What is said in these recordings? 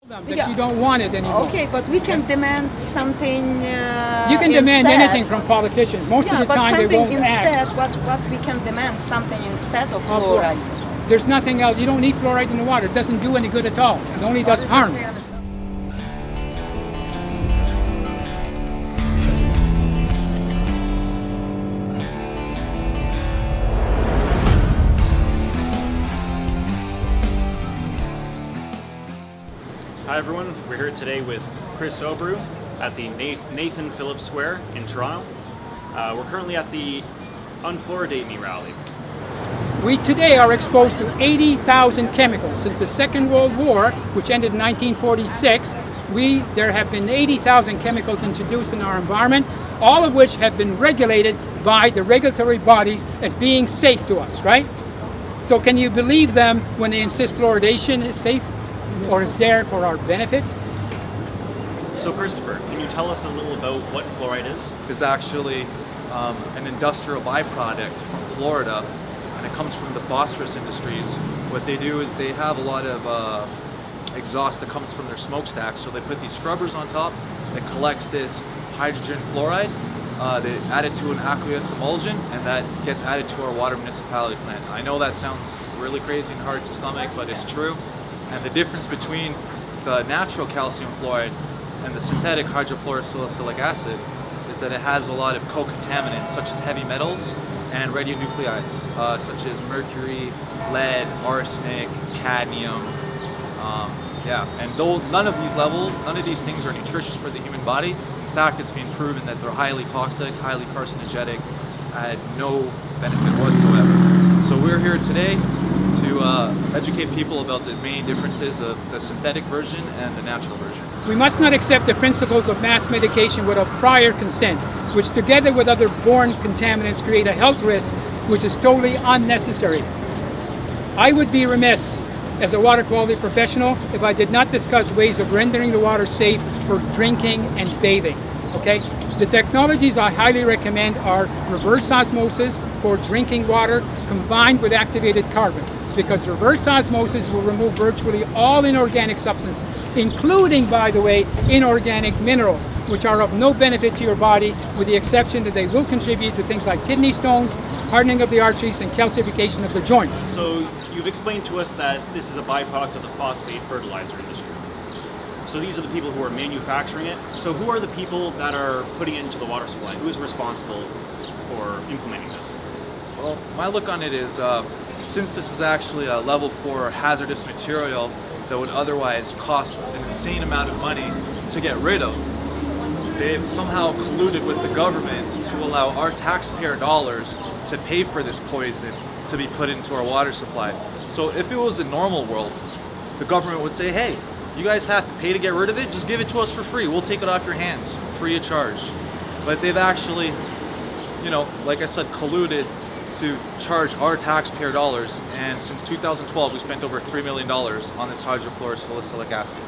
That you don't want it anymore. Okay, but we can demand something. You can demand anything from politicians. Most of the time they won't act. What we can demand something instead of fluoride. There's nothing else. You don't need fluoride in the water. It doesn't do any good at all. It only does harm. Hi everyone, we're here today with Chris Sarbu at the Nathan Phillips Square in Toronto. We're currently at the Un-Fluoridate rally. We today are exposed to 80,000 chemicals. Since the Second World War, which ended in 1946, there have been 80,000 chemicals introduced in our environment, all of which have been regulated by the regulatory bodies as being safe to us, right? So can you believe them when they insist fluoridation is safe or is there for our benefit? So Christopher, can you tell us a little about what fluoride is? It's actually an industrial byproduct from Florida, and it comes from the phosphorus industries. What they do is they have a lot of exhaust that comes from their smokestacks, so they put these scrubbers on top that collects this hydrogen fluoride. They add it to an aqueous emulsion, and that gets added to our water municipality plant. I know that sounds really crazy and hard to stomach, but it's true. And the difference between the natural calcium fluoride and the synthetic hydrofluorosilicylic acid is that it has a lot of co-contaminants such as heavy metals and radionuclides such as mercury, lead, arsenic, cadmium. And though none of these things are nutritious for the human body. In fact, it's been proven that they're highly toxic, highly carcinogenic, had no benefit whatsoever. So we're here today to educate people about the main differences of the synthetic version and the natural version. We must not accept the principles of mass medication without prior consent, which together with other borne contaminants create a health risk which is totally unnecessary. I would be remiss as a water quality professional if I did not discuss ways of rendering the water safe for drinking and bathing. Okay? The technologies I highly recommend are reverse osmosis for drinking water combined with activated carbon, because reverse osmosis will remove virtually all inorganic substances, including, by the way, inorganic minerals, which are of no benefit to your body, with the exception that they will contribute to things like kidney stones, hardening of the arteries, and calcification of the joints. So you've explained to us that this is a byproduct of the phosphate fertilizer industry. So these are the people who are manufacturing it. So who are the people that are putting it into the water supply? Who is responsible for implementing this? Well, my look on it is, since this is actually a level 4 hazardous material that would otherwise cost an insane amount of money to get rid of, they've somehow colluded with the government to allow our taxpayer dollars to pay for this poison to be put into our water supply. So if it was a normal world, the government would say, hey, you guys have to pay to get rid of it, just give it to us for free. We'll take it off your hands, free of charge. But they've actually, like I said, colluded to charge our taxpayer dollars, and since 2012 we spent over $3 million on this hydrofluorosilicylic acid.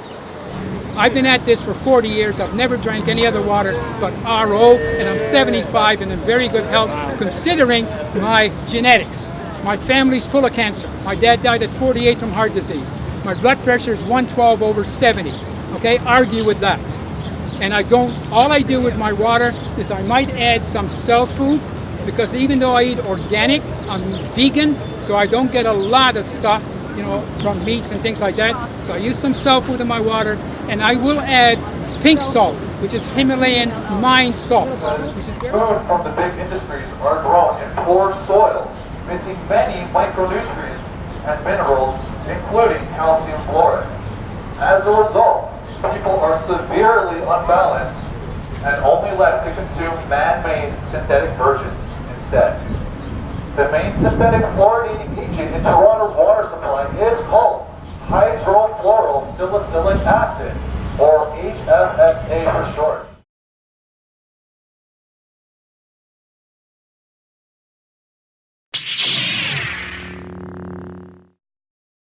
I've been at this for 40 years. I've never drank any other water but RO, and I'm 75 and in very good health considering my genetics. My family's full of cancer. My dad died at 48 from heart disease. My blood pressure is 112/70. Okay, argue with that. And all I do with my water is I might add some cell food, because even though I eat organic, I'm vegan, so I don't get a lot of stuff, from meats and things like that. So I use some cell food in my water, and I will add pink salt, which is Himalayan mine salt. Food from the big industries are grown in poor soil, missing many micronutrients and minerals, including calcium fluoride. As a result, people are severely unbalanced and only left to consume man-made synthetic versions instead. The main synthetic fluoridating agent in Toronto's water supply is called hydrofluorosilicylic acid, or HFSA for short.